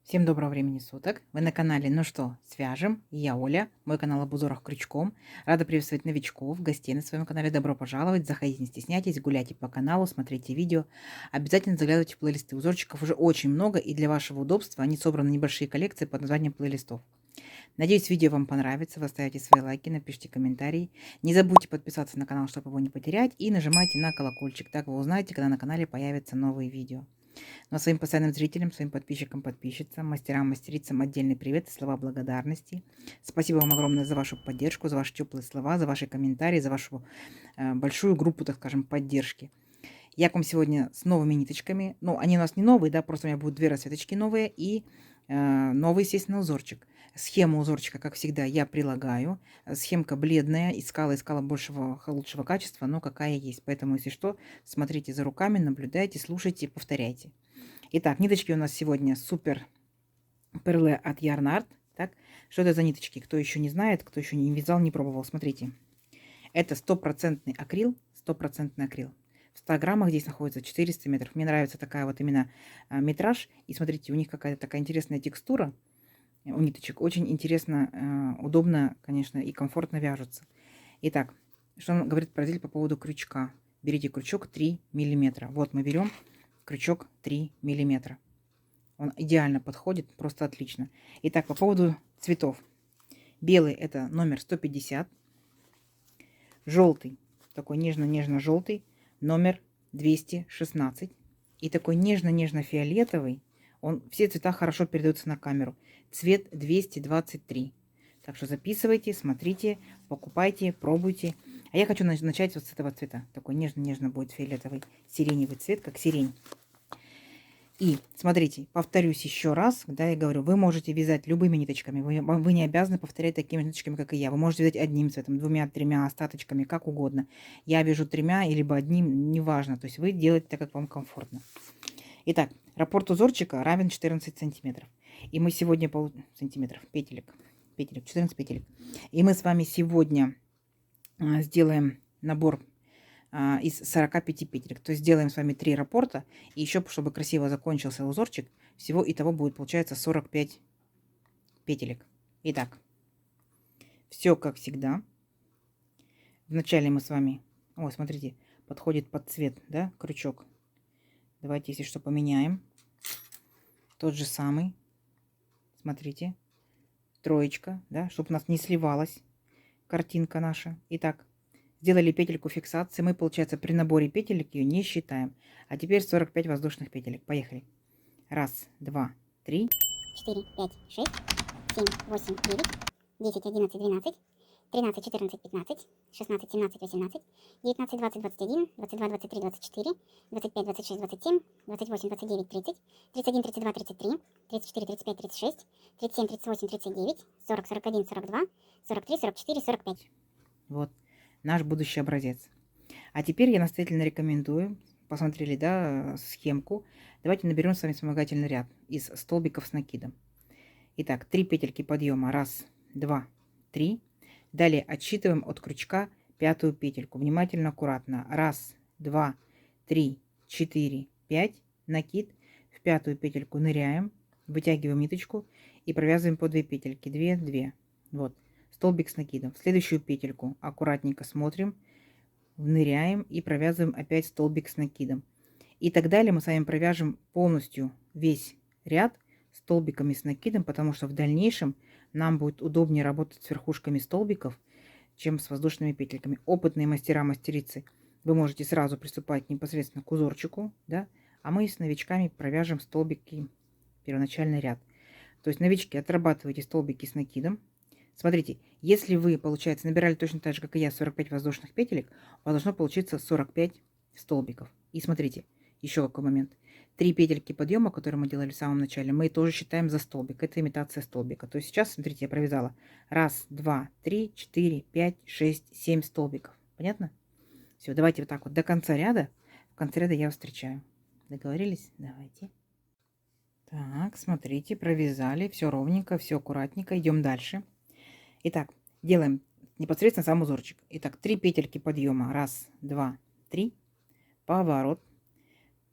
Всем доброго времени суток. Вы на канале «Ну что, свяжем?» Я Оля, мой канал об узорах крючком. Рада приветствовать новичков, гостей на своем канале. Добро пожаловать. Заходите, не стесняйтесь, гуляйте по каналу, смотрите видео. Обязательно заглядывайте в плейлисты. Узорчиков уже очень много, и для вашего удобства они собраны небольшие коллекции под названием плейлистов. Надеюсь, видео вам понравится. Вы оставите свои лайки, напишите комментарии. Не забудьте подписаться на канал, чтобы его не потерять. И нажимайте на колокольчик. Так вы узнаете, когда на канале появятся новые видео. Ну а своим постоянным зрителям, своим подписчикам, подписчицам, мастерам, мастерицам отдельный привет и слова благодарности. Спасибо вам огромное за вашу поддержку, за ваши теплые слова, за ваши комментарии, за вашу большую группу, так скажем, поддержки. Я к вам сегодня с новыми ниточками. Ну, они у нас не новые, да, просто у меня будут две расцветочки новые и новый, естественно, узорчик. Схему узорчика, как всегда, я прилагаю. Схемка бледная, искала большего, лучшего качества, но какая есть. Поэтому, если что, смотрите за руками, наблюдайте, слушайте, повторяйте. Итак, ниточки у нас сегодня супер перле от Yarn Art. Так, что это за ниточки? Кто еще не знает, кто еще не вязал, не пробовал, смотрите. Это стопроцентный акрил, стопроцентный акрил. В 100 граммах здесь находится 400 метров. Мне нравится такая вот именно метраж. И смотрите, у них какая-то такая интересная текстура у ниточек. Очень интересно, удобно, конечно, и комфортно вяжутся. Итак, что он говорит производитель по поводу крючка. Берите крючок 3 миллиметра. Вот мы берем крючок 3 миллиметра. Он идеально подходит, просто отлично. Итак, по поводу цветов. Белый это номер 150. Желтый, такой нежно-нежно-желтый, номер 216. И такой нежно-нежно-фиолетовый, все цвета хорошо передаются на камеру. Цвет 223. Так что записывайте, смотрите, покупайте, пробуйте. А я хочу начать вот с этого цвета. Такой нежно-нежно будет фиолетовый, сиреневый цвет, как сирень. И смотрите, повторюсь еще раз, когда я говорю, вы можете вязать любыми ниточками, вы не обязаны повторять такими ниточками, как и я. Вы можете вязать одним цветом, двумя, тремя остаточками, как угодно. Я вяжу тремя, либо одним, неважно. То есть вы делаете так, как вам комфортно. Итак, раппорт узорчика равен 14 сантиметров. И мы сегодня петелек, 14 петелек. И мы с вами сегодня сделаем набор из 45 петелек. То есть сделаем с вами 3 раппорта. И еще, чтобы красиво закончился узорчик, всего итого будет получается 45 петелек. Итак, все как всегда. Вначале мы с вами... О, смотрите, подходит под цвет, да, крючок. Давайте, если что, поменяем. Тот же самый. Смотрите. Троечка, да, чтобы у нас не сливалась картинка наша. Итак, сделали петельку фиксации. Мы, получается, при наборе петелек ее не считаем. А теперь 45 воздушных петелек. Поехали. Раз, два, три. 4, 5, 6, 7, 8, 9, 10, 11, 12, 13, 14, 15, 16, 17, 18, 19, 20, 21, 22, 23, 24, 25, 26, 27, 28, 29, 30, 31, 32, 33, 34, 35, 36, 37, 38, 39, 40, 41, 42, 43, 44, 45. Вот наш будущий образец. А теперь я настоятельно рекомендую, посмотрели, да, схемку. Давайте наберем с вами вспомогательный ряд из столбиков с накидом. Итак, 3 петельки подъема. Раз, два, три. Далее отсчитываем от крючка пятую петельку. Внимательно, аккуратно. Раз, два, три, четыре, пять. Накид. В пятую петельку ныряем, вытягиваем ниточку и провязываем по 2 петельки. 2, 2. Вот. Столбик с накидом. В следующую петельку аккуратненько смотрим, ныряем и провязываем опять столбик с накидом. И так далее мы с вами провяжем полностью весь ряд столбиками с накидом, потому что в дальнейшем нам будет удобнее работать с верхушками столбиков, чем с воздушными петельками. Опытные мастера, мастерицы, вы можете сразу приступать непосредственно к узорчику, да, а мы с новичками провяжем столбики, первоначальный ряд. То есть новички, отрабатывайте столбики с накидом. Смотрите, если вы, получается, набирали точно так же, как и я, 45 воздушных петелек, у вас должно получиться 45 столбиков. И смотрите, еще какой момент. 3 петельки подъема, которые мы делали в самом начале, мы тоже считаем за столбик. Это имитация столбика. То есть сейчас, смотрите, я провязала 1, 2, 3, 4, 5, 6, 7 столбиков. Понятно? Все, давайте вот так вот до конца ряда. В конце ряда я вас встречаю. Договорились? Давайте. Так, смотрите, провязали. Все ровненько, все аккуратненько. Идем дальше. Итак, делаем непосредственно сам узорчик. Итак, 3 петельки подъема. 1, 2, 3. Поворот.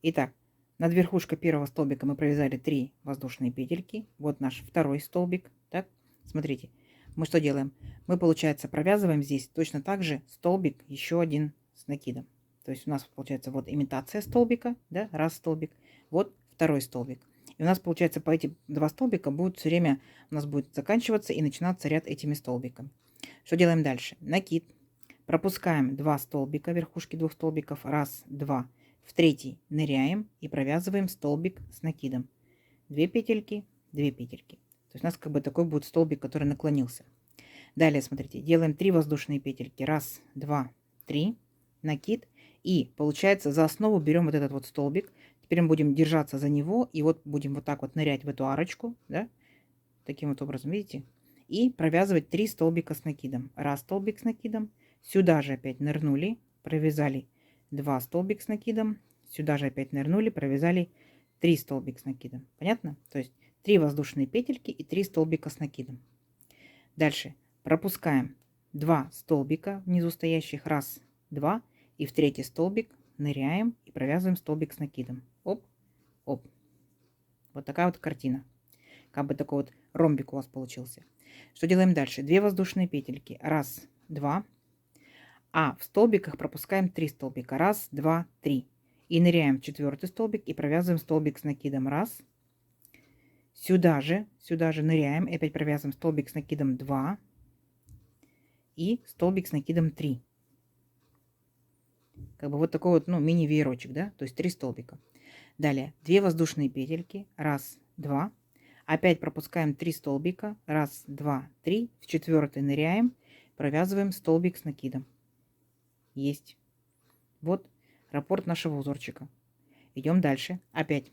Итак, Над верхушкой первого столбика мы провязали 3 воздушные петельки. Вот наш второй столбик. Так, смотрите, мы что делаем? Мы, получается, провязываем здесь точно так же столбик еще один с накидом. То есть у нас получается вот имитация столбика, да, раз столбик, вот второй столбик. И у нас получается по эти два столбика будет все время, у нас будет заканчиваться и начинаться ряд этими столбиками. Что делаем дальше? Накид. Пропускаем 2 столбика, верхушки 2 столбиков, раз, два. В третий ныряем и провязываем столбик с накидом. 2 петельки, 2 петельки. То есть у нас как бы такой будет столбик, который наклонился. Далее, смотрите, делаем 3 воздушные петельки. Раз, два, три. Накид. И получается за основу берем вот этот вот столбик. Теперь мы будем держаться за него. И вот будем вот так вот нырять в эту арочку. Да? Таким вот образом, видите? И провязывать 3 столбика с накидом. Раз столбик с накидом. Сюда же опять нырнули. Провязали 2 столбика с накидом. Сюда же опять нырнули. Провязали 3 столбика с накидом. Понятно? То есть 3 воздушные петельки и 3 столбика с накидом. Дальше пропускаем 2 столбика внизу стоящих. Раз, два. И в третий столбик ныряем и провязываем столбик с накидом. Оп, оп. Вот такая вот картина. Как бы такой вот ромбик у вас получился. Что делаем дальше? 2 воздушные петельки. Раз, два. А в столбиках пропускаем 3 столбика. Раз, два, три. И ныряем в четвертый столбик и провязываем столбик с накидом. Раз. Сюда же ныряем. И опять провязываем столбик с накидом 2. И столбик с накидом 3. Как бы вот такой вот, ну, мини-веерочек, да? То есть 3 столбика. Далее 2 воздушные петельки. Раз, два. Опять пропускаем 3 столбика. Раз, два, три. В четвертый ныряем. Провязываем столбик с накидом. Есть. Вот раппорт нашего узорчика. Идем дальше. Опять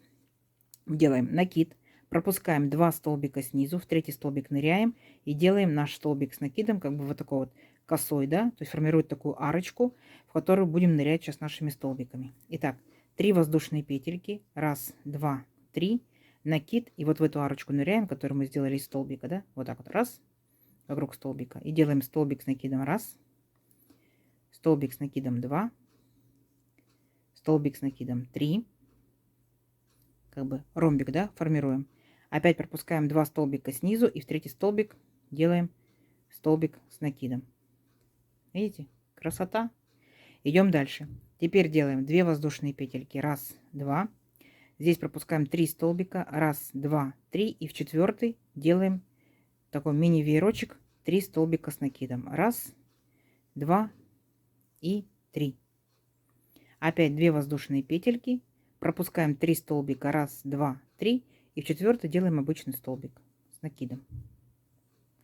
делаем накид. Пропускаем 2 столбика снизу. В третий столбик ныряем. И делаем наш столбик с накидом. Как бы вот такой вот косой, да? То есть формирует такую арочку, в которую будем нырять сейчас нашими столбиками. Итак, 3 воздушные петельки. Раз, два, три. Накид. И вот в эту арочку ныряем, которую мы сделали из столбика, да? Вот так вот. Раз. Вокруг столбика. И делаем столбик с накидом. Раз. Столбик с накидом 2. Столбик с накидом 3. Как бы ромбик, да, формируем. Опять пропускаем 2 столбика снизу. И в третий столбик делаем столбик с накидом. Видите? Красота. Идем дальше. Теперь делаем 2 воздушные петельки. Раз, два. Здесь пропускаем 3 столбика. Раз, два, три. И в четвертый делаем такой мини-веерочек. 3 столбика с накидом. Раз, два и 3. Опять 2 воздушные петельки. Пропускаем 3 столбика. Раз, два, три. И в четвертый делаем обычный столбик с накидом.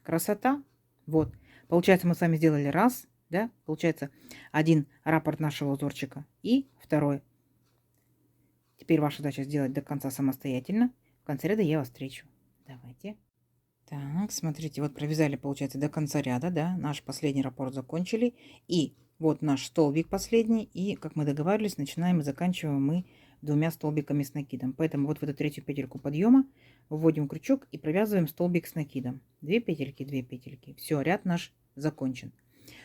Красота. Вот. Получается, мы с вами сделали раз. Да? Получается, один раппорт нашего узорчика и второй. Теперь ваша задача сделать до конца самостоятельно. В конце ряда я вас встречу. Давайте. Так, смотрите, вот провязали, получается, до конца ряда, да, наш последний раппорт закончили. И вот наш столбик последний. И, как мы договаривались, начинаем и заканчиваем мы 2 столбиками с накидом. Поэтому вот в эту третью петельку подъема вводим крючок и провязываем столбик с накидом. 2 петельки, 2 петельки. Все, ряд наш закончен.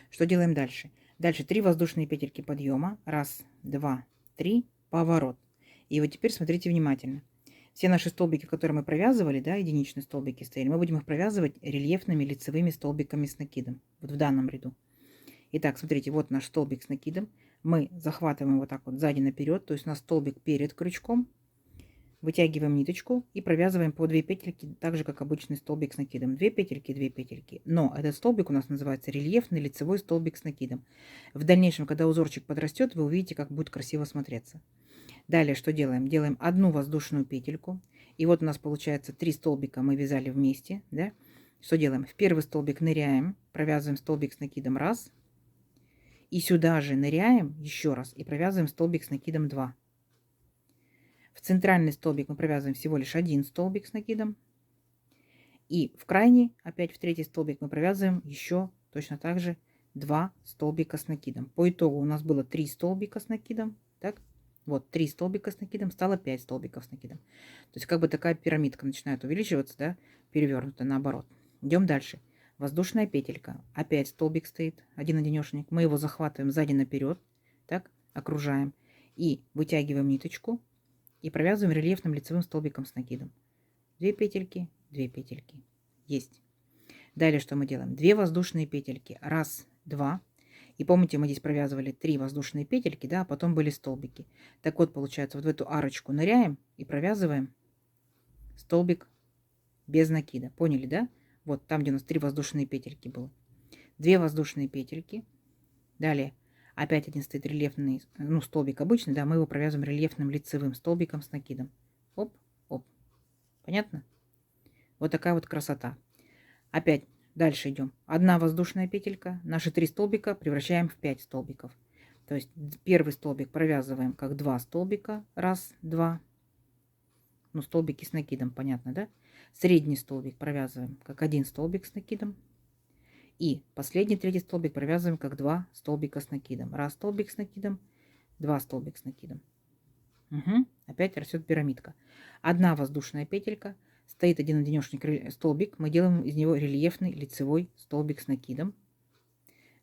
Что делаем дальше? Дальше 3 воздушные петельки подъема. Раз, два, три. Поворот. И вот теперь смотрите внимательно. Все наши столбики, которые мы провязывали, да, единичные столбики стояли, мы будем их провязывать рельефными лицевыми столбиками с накидом. Вот в данном ряду. Итак, смотрите, вот наш столбик с накидом. Мы захватываем вот так вот сзади наперед. То есть у нас столбик перед крючком. Вытягиваем ниточку и провязываем по 2 петельки, так же, как обычный столбик с накидом. 2 петельки, 2 петельки. Но этот столбик у нас называется рельефный лицевой столбик с накидом. В дальнейшем, когда узорчик подрастет, вы увидите, как будет красиво смотреться. Далее что делаем? Делаем 1 воздушную петельку. И вот у нас получается 3 столбика мы вязали вместе. Да? Что делаем? В первый столбик ныряем, провязываем столбик с накидом раз. И сюда же ныряем еще раз и провязываем столбик с накидом 2. В центральный столбик мы провязываем всего лишь 1 столбик с накидом. И в крайний, опять в третий столбик мы провязываем еще точно так же 2 столбика с накидом. По итогу у нас было 3 столбика с накидом. Так? Вот 3 столбика с накидом, стало 5 столбиков с накидом. То есть как бы такая пирамидка начинает увеличиваться, да, перевернута наоборот. Идем дальше. Воздушная петелька. Опять столбик стоит, один-одинешенек. Мы его захватываем сзади наперед. Так, окружаем. И вытягиваем ниточку. и провязываем рельефным лицевым столбиком с накидом. 2 петельки, 2 петельки. Есть. Далее что мы делаем? 2 воздушные петельки. 1, 2. И помните, мы здесь провязывали 3 воздушные петельки, да, а потом были столбики. Так вот, получается, вот в эту арочку ныряем и провязываем столбик без накида. Поняли, да? Вот там, где у нас 3 воздушные петельки было. 2 воздушные петельки. Далее опять один стоит рельефный, ну, столбик обычный, да, мы его провязываем рельефным лицевым столбиком с накидом. Оп, оп. Понятно? Вот такая вот красота. Опять дальше идем. 1 воздушная петелька. Наши 3 столбика превращаем в 5 столбиков. То есть первый столбик провязываем как 2 столбика. 1, 2. Ну, столбики с накидом, понятно, да? Средний столбик провязываем как 1 столбик с накидом. И последний, третий столбик провязываем как 2 столбика с накидом. 1 столбик с накидом, 2 столбик с накидом. Угу. Опять растет пирамидка. 1 воздушная петелька. Стоит один-одинешный столбик. Мы делаем из него рельефный лицевой столбик с накидом.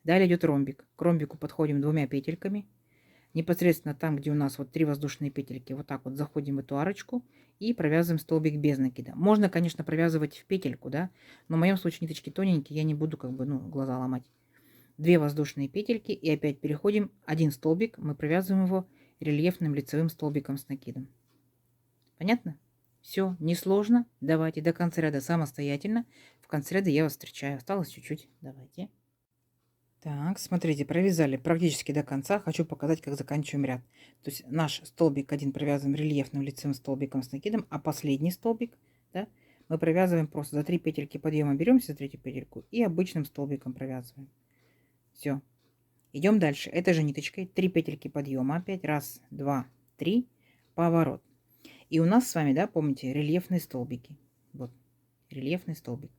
Далее идет ромбик. К ромбику подходим 2 петельками. Непосредственно там, где у нас вот 3 воздушные петельки, вот так вот заходим в эту арочку и провязываем столбик без накида. Можно, конечно, провязывать в петельку, да, но в моем случае ниточки тоненькие, я не буду как бы, ну, глаза ломать. 2 воздушные петельки и опять переходим 1 столбик, мы провязываем его рельефным лицевым столбиком с накидом. Понятно? Все, несложно. Давайте до конца ряда самостоятельно. В конце ряда я вас встречаю. Осталось чуть-чуть. Давайте. Так, смотрите, провязали практически до конца. Хочу показать, как заканчиваем ряд. То есть наш столбик один провязываем рельефным лицевым столбиком с накидом, а последний столбик, да, мы провязываем просто за 3 петельки подъема, беремся за третью петельку и обычным столбиком провязываем. Все. Идем дальше. Этой же ниточкой 3 петельки подъема опять. 1, 2, 3. Поворот. И у нас с вами, да, помните, рельефные столбики. Вот, рельефный столбик.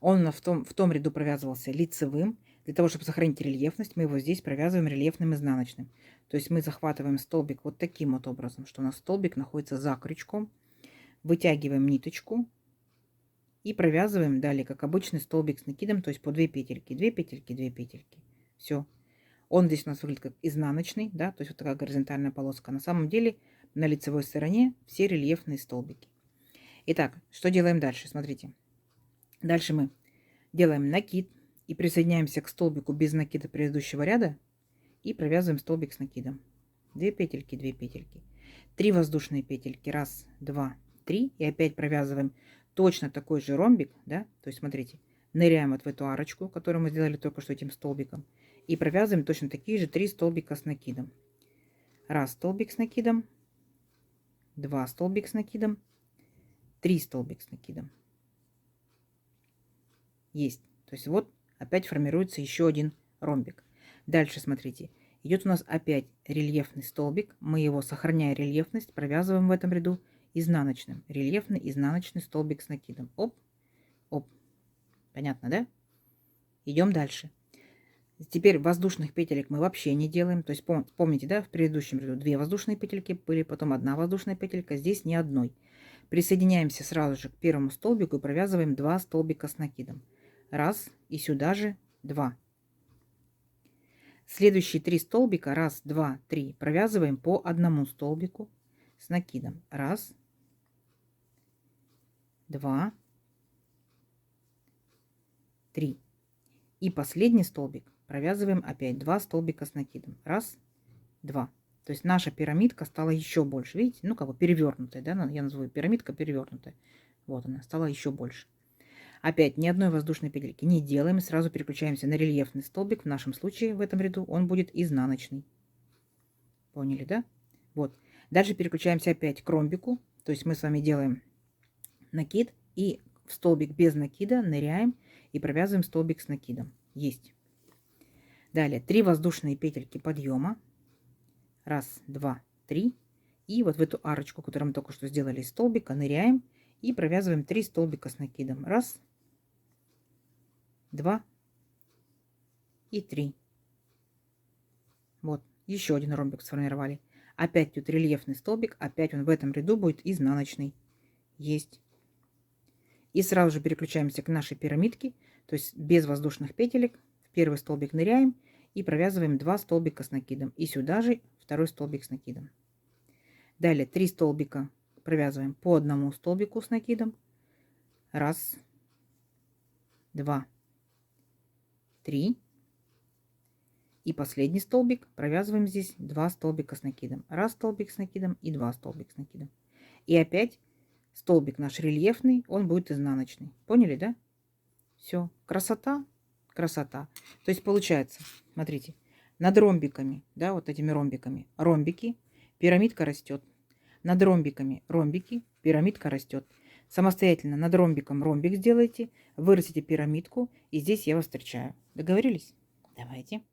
Он в том ряду провязывался лицевым. Для того, чтобы сохранить рельефность, мы его здесь провязываем рельефным изнаночным. То есть мы захватываем столбик вот таким вот образом, что у нас столбик находится за крючком. Вытягиваем ниточку и провязываем далее, как обычный столбик с накидом, то есть по 2 петельки, 2 петельки, 2 петельки. Все. Он здесь у нас выглядит как изнаночный, да, то есть вот такая горизонтальная полоска. На самом деле на лицевой стороне все рельефные столбики. Итак, что делаем дальше? Смотрите. Дальше мы делаем накид и присоединяемся к столбику без накида предыдущего ряда и провязываем столбик с накидом. 2 петельки, 2 петельки. 3 воздушные петельки. 1, 2, 3. И опять провязываем точно такой же ромбик, да, то есть смотрите, ныряем вот в эту арочку, которую мы сделали только что этим столбиком, и провязываем точно такие же 3 столбика с накидом. 1 столбик с накидом, 2 столбик с накидом, 3 столбик с накидом. Есть. То есть вот опять формируется еще один ромбик. Дальше смотрите. Идет у нас опять рельефный столбик. Мы его, сохраняя рельефность, провязываем в этом ряду изнаночным. Рельефный изнаночный столбик с накидом. Оп, оп. Понятно, да? Идем дальше. Теперь воздушных петелек мы вообще не делаем. То есть помните, да, в предыдущем ряду 2 воздушные петельки были, потом 1 воздушная петелька, здесь ни одной. Присоединяемся сразу же к первому столбику и провязываем 2 столбика с накидом. 1 и сюда же 2. Следующие 3 столбика, 1, 2, 3, провязываем по 1 столбику с накидом. 1, 2, 3. И последний столбик провязываем опять 2 столбика с накидом. 1, 2. То есть наша пирамидка стала еще больше. Видите? Ну, как бы перевернутая. Да? Я называю пирамидка перевернутая. Вот она, стала еще больше. Опять ни одной воздушной петельки не делаем. И сразу переключаемся на рельефный столбик. В нашем случае в этом ряду он будет изнаночный. Поняли, да? Вот. Дальше переключаемся опять к ромбику. То есть мы с вами делаем накид. И в столбик без накида ныряем и провязываем столбик с накидом. Есть. Далее 3 воздушные петельки подъема. 1, 2, 3. И вот в эту арочку, которую мы только что сделали из столбика, ныряем и провязываем 3 столбика с накидом. 1, 2 и 3. Вот, еще один ромбик сформировали. Опять тут рельефный столбик, опять он в этом ряду будет изнаночный. Есть. И сразу же переключаемся к нашей пирамидке, то есть без воздушных петелек. В первый столбик ныряем и провязываем 2 столбика с накидом. И сюда же второй столбик с накидом. Далее 3 столбика провязываем по одному столбику с накидом. Раз, два, три. И последний столбик провязываем здесь 2 столбика с накидом. Раз столбик с накидом и 2 столбика с накидом. И опять столбик наш рельефный, он будет изнаночный. Поняли, да? Все, красота, красота. То есть получается, смотрите, над ромбиками, да, вот этими ромбиками, ромбики, пирамидка растет. Над ромбиками ромбики, пирамидка растет. Самостоятельно над ромбиком ромбик сделайте, вырастите пирамидку, и здесь я вас встречаю. Договорились? Давайте.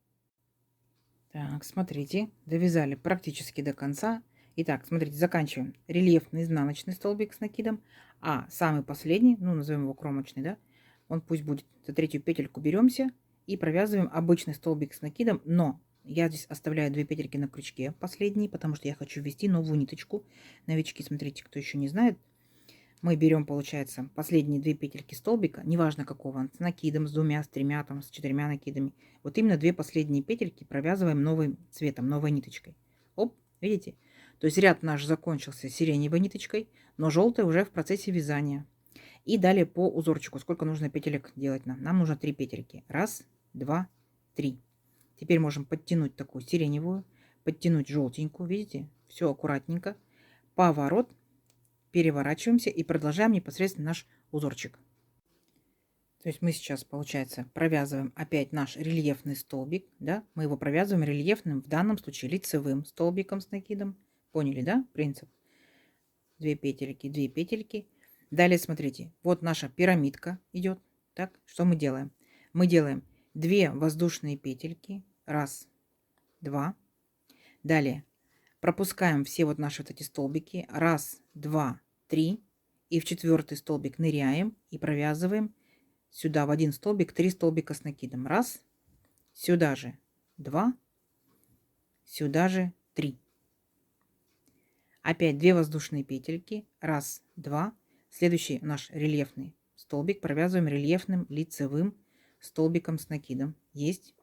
Так, смотрите, довязали практически до конца. Итак, смотрите, заканчиваем рельефный изнаночный столбик с накидом, а самый последний, ну, назовем его кромочный, да, он пусть будет за третью петельку беремся и провязываем обычный столбик с накидом, но я здесь оставляю 2 петельки на крючке последние, потому что я хочу ввести новую ниточку. Новички, смотрите, кто еще не знает, мы берем, получается, последние 2 петельки столбика, неважно какого, с накидом, с 2, с 3, там, с 4 накидами. Вот именно 2 последние петельки провязываем новым цветом, новой ниточкой. Оп, видите? То есть ряд наш закончился сиреневой ниточкой, но желтая уже в процессе вязания. И далее по узорчику, сколько нужно петелек делать нам? Нам нужно 3 петельки. Раз, два, три. Теперь можем подтянуть такую сиреневую, подтянуть желтенькую, видите? Все аккуратненько. Поворот. Переворачиваемся и продолжаем непосредственно наш узорчик. То есть мы сейчас, получается, провязываем опять наш рельефный столбик, да? Мы его провязываем рельефным, в данном случае лицевым столбиком с накидом. Поняли, да, принцип? 2 петельки, 2 петельки. Далее, смотрите, вот наша пирамидка идет. Так, что мы делаем? Мы делаем 2 воздушные петельки. Раз, два. Далее пропускаем все вот наши вот эти столбики. Раз, два, три. И в 4-й столбик ныряем и провязываем сюда в один столбик 3 столбика с накидом. Раз, сюда же 2, сюда же 3. Опять 2 воздушные петельки. Раз, два. Следующий наш рельефный столбик провязываем рельефным лицевым столбиком с накидом. Есть.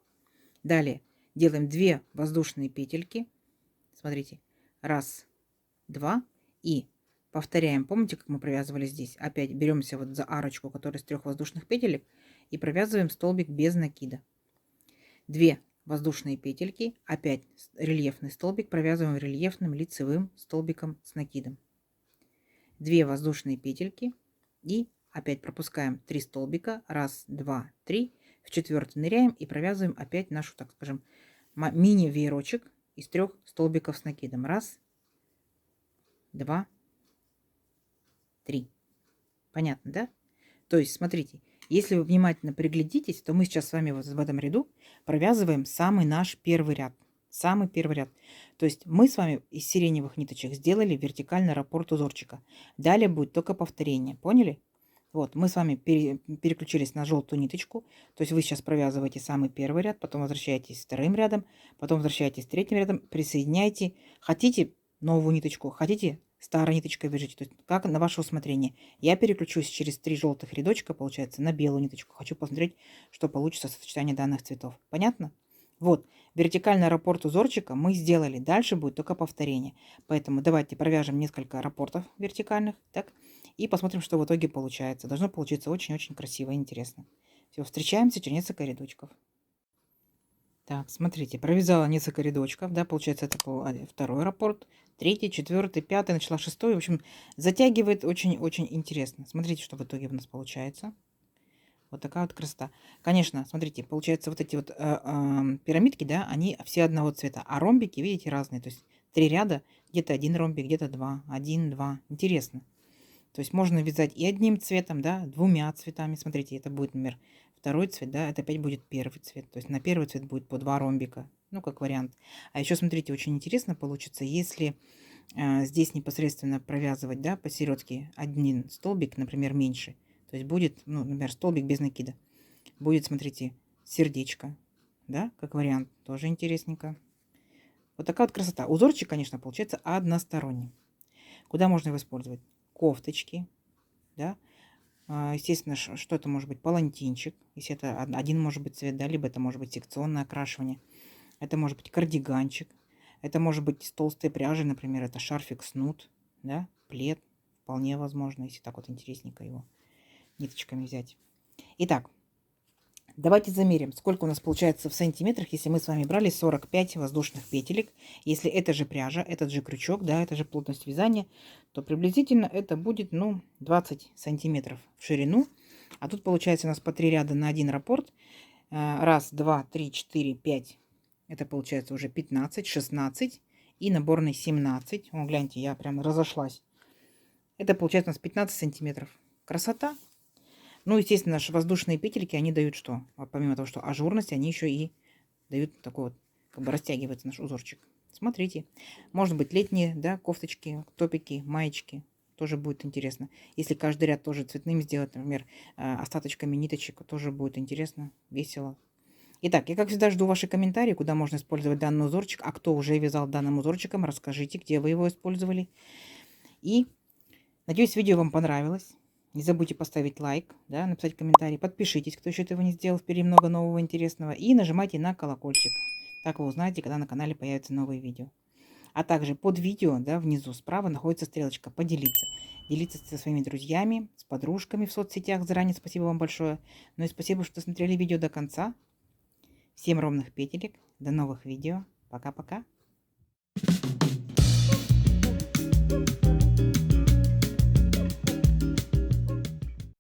Далее делаем 2 воздушные петельки. Смотрите, раз, два, и повторяем. Помните, как мы провязывали здесь? Опять беремся вот за арочку, которая из 3 воздушных петелек, и провязываем столбик без накида. 2 воздушные петельки, опять рельефный столбик, провязываем рельефным лицевым столбиком с накидом. 2 воздушные петельки и опять пропускаем 3 столбика. Раз, два, три. В 4-й ныряем и провязываем опять нашу, так скажем, мини-веерочек из 3 столбиков с накидом. Раз, два, три. Понятно, да? То есть, смотрите, если вы внимательно приглядитесь, то мы сейчас с вами вот в этом ряду провязываем самый наш первый ряд. Самый первый ряд. То есть мы с вами из сиреневых ниточек сделали вертикальный раппорт узорчика. Далее будет только повторение. Поняли? Вот, мы с вами переключились на желтую ниточку. То есть вы сейчас провязываете самый первый ряд, потом возвращаетесь с 2-м рядом, потом возвращаетесь с 3-м рядом, присоединяйте. Хотите новую ниточку, хотите старой ниточкой вяжите. То есть как на ваше усмотрение. Я переключусь через 3 желтых рядочка, получается, на белую ниточку. Хочу посмотреть, что получится сочетание данных цветов. Понятно? Вот, вертикальный раппорт узорчика мы сделали. Дальше будет только повторение. Поэтому давайте провяжем несколько раппортов вертикальных. Так. И посмотрим, что в итоге получается. Должно получиться очень-очень красиво и интересно. Все, встречаемся через несколько рядочков. Так, смотрите, провязала несколько рядочков, да, получается, это был 2-й раппорт, 3-й, 4-й, 5-й, начала 6-й. В общем, затягивает очень-очень интересно. Смотрите, что в итоге у нас получается. Вот такая вот красота. Конечно, смотрите, получается, вот эти вот пирамидки, да, они все одного цвета, а ромбики, видите, разные. То есть 3 ряда, где-то 1 ромбик, где-то 2, 1, 2. Интересно. То есть можно вязать и одним цветом, да, 2 цветами. Смотрите, это будет, например, 2-й цвет, да, это опять будет 1-й цвет. То есть на 1-й цвет будет по 2 ромбика, ну, как вариант. А еще, смотрите, очень интересно получится, если здесь непосредственно провязывать, да, посередке один столбик, например, меньше. То есть будет, ну, например, столбик без накида. Будет, смотрите, сердечко, да, как вариант. Тоже интересненько. Вот такая вот красота. Узорчик, конечно, получается односторонний. Куда можно его использовать? Кофточки, да. Естественно, что это может быть? Палантинчик, если это один может быть цвет, да, либо это может быть секционное окрашивание. Это может быть кардиганчик. Это может быть из толстой пряжи, например, это шарфик снуд, да, плед, вполне возможно, если так вот интересненько его ниточками взять. Итак, давайте замерим, сколько у нас получается в сантиметрах, если мы с вами брали 45 воздушных петелек. Если это же пряжа, этот же крючок, да, это же плотность вязания, то приблизительно это будет, ну, 20 сантиметров в ширину. А тут получается у нас по 3 ряда на один раппорт. Раз, два, три, четыре, пять. Это получается уже 15, 16 и наборный 17. О, гляньте, я прям разошлась. Это получается у нас 15 сантиметров. Красота. Ну, естественно, наши воздушные петельки, они дают что? Помимо того, что ажурность, они еще и дают такой вот, как бы растягивается наш узорчик. Смотрите. Может быть летние, да, кофточки, топики, маечки. Тоже будет интересно. Если каждый ряд тоже цветным сделать, например, остаточками ниточек, тоже будет интересно, весело. Итак, я как всегда жду ваши комментарии, куда можно использовать данный узорчик. А кто уже вязал данным узорчиком, расскажите, где вы его использовали. И надеюсь, видео вам понравилось. Не забудьте поставить лайк, да, написать комментарий. Подпишитесь, кто еще этого не сделал. Впереди много нового интересного. И нажимайте на колокольчик. Так вы узнаете, когда на канале появятся новые видео. А также под видео, да, внизу справа находится стрелочка «Поделиться». Делиться со своими друзьями, с подружками в соцсетях. Заранее спасибо вам большое. Ну и спасибо, что смотрели видео до конца. Всем ровных петелек. До новых видео. Пока-пока.